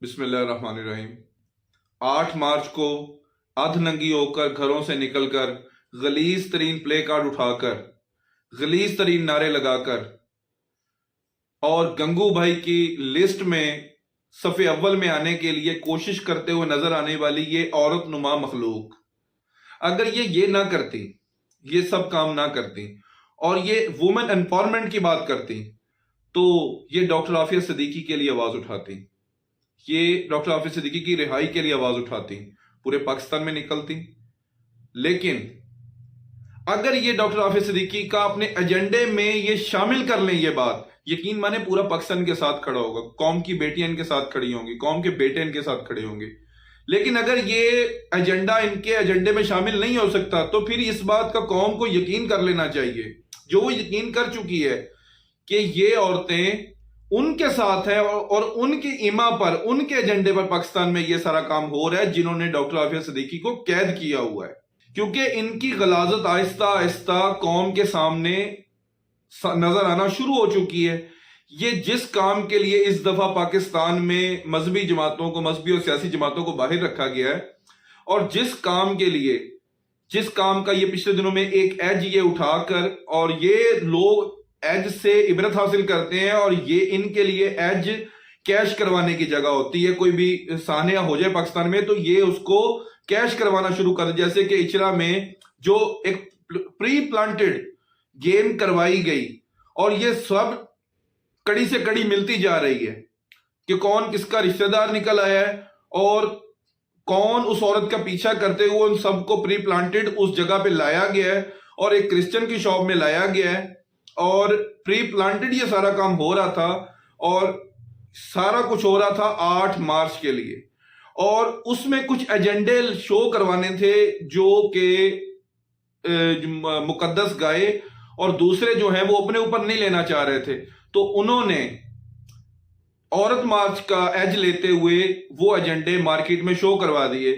बिस्मिल्लाहिर्रहमानिर्रहीम। 8 मार्च को अधनंगी होकर घरों से निकलकर गलीज तरीन प्ले कार्ड उठाकर गलीज तरीन नारे लगाकर और गंगू भाई की लिस्ट में सफ़े अव्वल में आने के लिए कोशिश करते हुए नजर आने वाली ये औरत नुमा मखलूक, अगर ये ना करती, ये सब काम ना करती और ये वुमेन एम्पावरमेंट की बात करती, तो ये डॉक्टर आफिया सिद्दीकी के लिए आवाज उठाती, ये डॉक्टर आफिया सिद्दीकी की रिहाई के लिए आवाज उठाती, पूरे पाकिस्तान में निकलती। लेकिन अगर ये डॉक्टर आफिया सिद्दीकी का अपने एजेंडे में ये शामिल कर लें, ये बात यकीन माने पूरा पाकिस्तान के साथ खड़ा होगा, कौम की बेटियां इनके साथ खड़ी होंगी, कौम के बेटे इनके साथ खड़े होंगे। लेकिन अगर ये एजेंडा इनके एजेंडे में शामिल नहीं हो सकता, तो फिर इस बात का कौम को यकीन कर लेना चाहिए, जो वो यकीन कर चुकी है, कि ये औरतें उनके साथ है और उनकी इमा पर, उनके एजेंडे पर पाकिस्तान में ये सारा काम हो रहा है, जिन्होंने डॉक्टर आफिया सिद्दीकी को कैद किया हुआ है। क्योंकि इनकी गलाजत आहिस्ता आहिस्ता कौम के सामने नजर आना शुरू हो चुकी है। ये जिस काम के लिए इस दफा पाकिस्तान में मजहबी जमातों को, मजहबी और सियासी जमातों को बाहर रखा गया है, और जिस काम का ये पिछले दिनों में एक एज ये उठाकर, और ये लोग एज से इबरत हासिल करते हैं, और ये इनके लिए एज कैश करवाने की जगह होती है। कोई भी सानिया हो जाए पाकिस्तान में तो ये उसको कैश करवाना शुरू कर दे। जैसे कि इचरा में जो एक प्री प्लांटेड गेम करवाई गई, और ये सब कड़ी से कड़ी मिलती जा रही है कि कौन किसका रिश्तेदार निकल आया है और कौन उस औरत का पीछा करते हुए उन सबको प्री प्लांटेड उस जगह पे लाया गया है, और एक क्रिश्चियन की शॉप में लाया गया है, और प्री प्लांटेड ये सारा काम हो रहा था, और सारा कुछ हो रहा था 8 मार्च के लिए। और उसमें कुछ एजेंडे शो करवाने थे जो कि मुकद्दस गाए, और दूसरे जो हैं वो अपने ऊपर नहीं लेना चाह रहे थे। तो उन्होंने औरत मार्च का एज लेते हुए वो एजेंडे मार्केट में शो करवा दिए।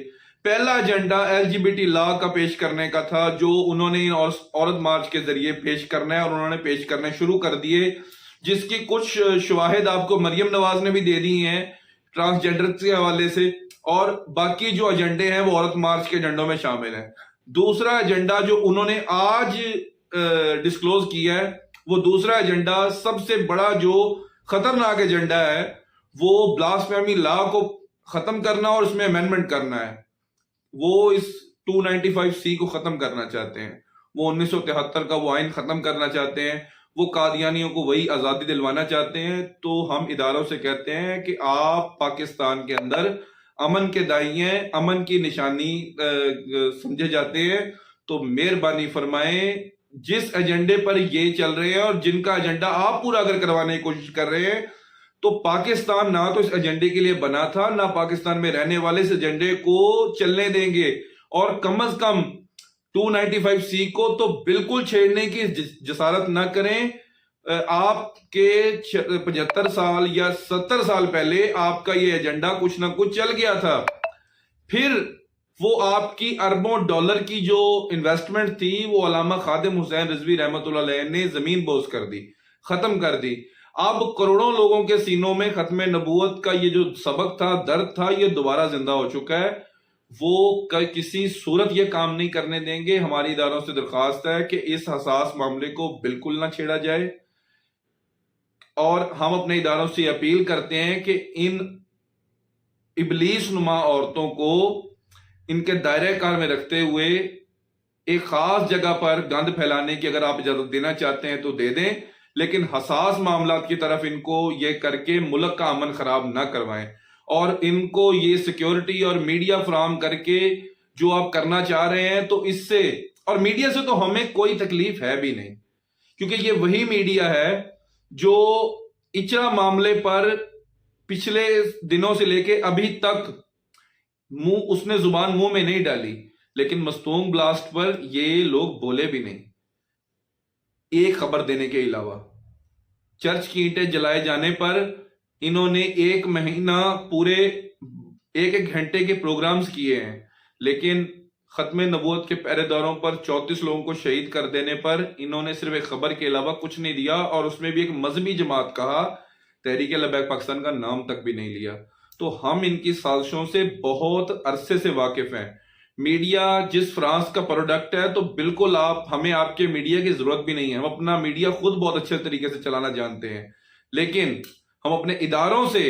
पहला एजेंडा एलजीबीटी लॉ का पेश करने का था, जो उन्होंने औरत मार्च के जरिए पेश करना है, और उन्होंने पेश करने शुरू कर दिए, जिसकी कुछ शवाहिद आपको मरियम नवाज ने भी दे दी हैं ट्रांसजेंडर के हवाले से, और बाकी जो एजेंडे हैं वो औरत मार्च के एजेंडों में शामिल है। दूसरा एजेंडा जो उन्होंने आज डिस्क्लोज किया है, वो दूसरा एजेंडा सबसे बड़ा जो खतरनाक एजेंडा है, वो ब्लास्फेमी लॉ को खत्म करना और उसमें अमेंडमेंट करना है। वो इस 295C को खत्म करना चाहते हैं, वो 1973 का वो आइन खत्म करना चाहते हैं, वो कादियानियों को वही आजादी दिलवाना चाहते हैं। तो हम इदारों से कहते हैं कि आप पाकिस्तान के अंदर अमन के दाई हैं, अमन की निशानी समझे जाते हैं, तो मेहरबानी फरमाएं, जिस एजेंडे पर ये चल रहे हैं और जिनका एजेंडा आप पूरा अगर करवाने की कोशिश कर रहे हैं, तो पाकिस्तान ना तो इस एजेंडे के लिए बना था, ना पाकिस्तान में रहने वाले इस एजेंडे को चलने देंगे। और कम से कम 295C को तो बिल्कुल छेड़ने की जसारत ना करें। आपके 75 साल या 70 साल पहले आपका ये एजेंडा कुछ ना कुछ चल गया था, फिर वो आपकी अरबों डॉलर की जो इन्वेस्टमेंट थी वो अल्लामा खादिम हुसैन रिजवी रहमतुल्लाह अलैह ने जमीन बोस कर दी, खत्म कर दी। अब करोड़ों लोगों के सीनों में खत्म नबूवत का ये जो सबक था, दर्द था, ये दोबारा जिंदा हो चुका है। वो किसी सूरत ये काम नहीं करने देंगे। हमारी इदारों से दरख्वास्त है कि इस हसास मामले को बिल्कुल ना छेड़ा जाए, और हम अपने इदारों से अपील करते हैं कि इन इबलीस नुमा औरतों को इनके दायरे कार में रखते हुए एक खास जगह पर गंद फैलाने की अगर आप इजाजत देना चाहते हैं तो दे दें, लेकिन हसास मामला की तरफ इनको ये करके मुल्क का अमन खराब ना करवाएं। और इनको ये सिक्योरिटी और मीडिया फराहम करके जो आप करना चाह रहे हैं, तो इससे, और मीडिया से तो हमें कोई तकलीफ है भी नहीं, क्योंकि ये वही मीडिया है जो इचरा मामले पर पिछले दिनों से लेके अभी तक उसने जुबान मुंह में नहीं डाली, लेकिन मस्तूंग ब्लास्ट पर ये लोग बोले भी नहीं, एक खबर देने के अलावा। चर्च की ईंटें जलाए जाने पर इन्होंने 1 महीना पूरे 1-1 घंटे के प्रोग्राम्स किए हैं, लेकिन खत्म नबूवत के पहरेदारों पर 34 लोगों को शहीद कर देने पर इन्होंने सिर्फ एक खबर के अलावा कुछ नहीं दिया, और उसमें भी एक मजहबी जमात कहा, तहरीक लबैक पाकिस्तान का नाम तक भी नहीं लिया। تو ہم ان کی سازشوں سے بہت عرصے سے واقف ہیں. میڈیا جس فرانس کا پروڈکٹ ہے تو بالکل ہمیں آپ کے میڈیا کی ضرورت بھی نہیں ہے. ہم اپنا میڈیا خود بہت اچھے طریقے سے چلانا جانتے ہیں. لیکن ہم اپنے اداروں سے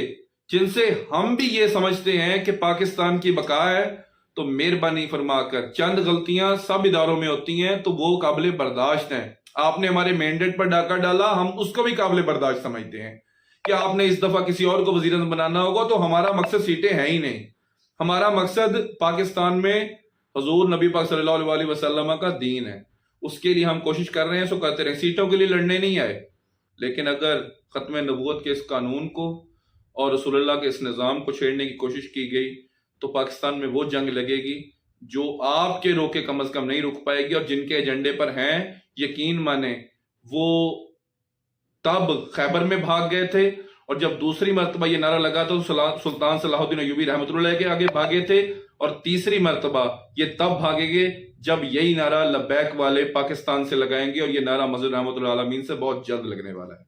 جن سے ہم بھی یہ سمجھتے ہیں کہ پاکستان کی بقا ہے تو مہربانی فرما کر چند غلطیاں سب اداروں میں ہوتی ہیں تو وہ قابل برداشت ہیں. آپ نے ہمارے مینڈیٹ پر ڈاکہ ڈالا, ہم اس کو بھی قابل برداشت سمجھتے ہیں. کہ آپ نے اس دفعہ کسی اور کو وزیر اعظم بنانا ہوگا تو ہمارا مقصد سیٹیں ہیں ہی نہیں. ہمارا مقصد پاکستان میں حضور نبی پاک صلی اللہ علیہ وسلم کا دین ہے. اس کے لیے ہم کوشش کر رہے ہیں, سو کرتے رہیں. سیٹوں کے لیے لڑنے نہیں آئے. لیکن اگر ختم نبوت کے اس قانون کو اور رسول اللہ کے اس نظام کو چھیڑنے کی کوشش کی گئی تو پاکستان میں وہ جنگ لگے گی جو آپ کے روکے کم از کم نہیں رک پائے گی. اور جن کے ایجنڈے پر ہیں یقین مانیں وہ تب خیبر میں بھاگ گئے تھے, اور جب دوسری مرتبہ یہ نعرہ لگا تو سلطان صلاح الدین ایوبی رحمۃ اللہ کے آگے بھاگے تھے, اور تیسری مرتبہ یہ تب بھاگیں گے جب یہی نعرہ لبیک والے پاکستان سے لگائیں گے, اور یہ نعرہ مسجد رحمۃ اللہ عالمین سے بہت جلد لگنے والا ہے.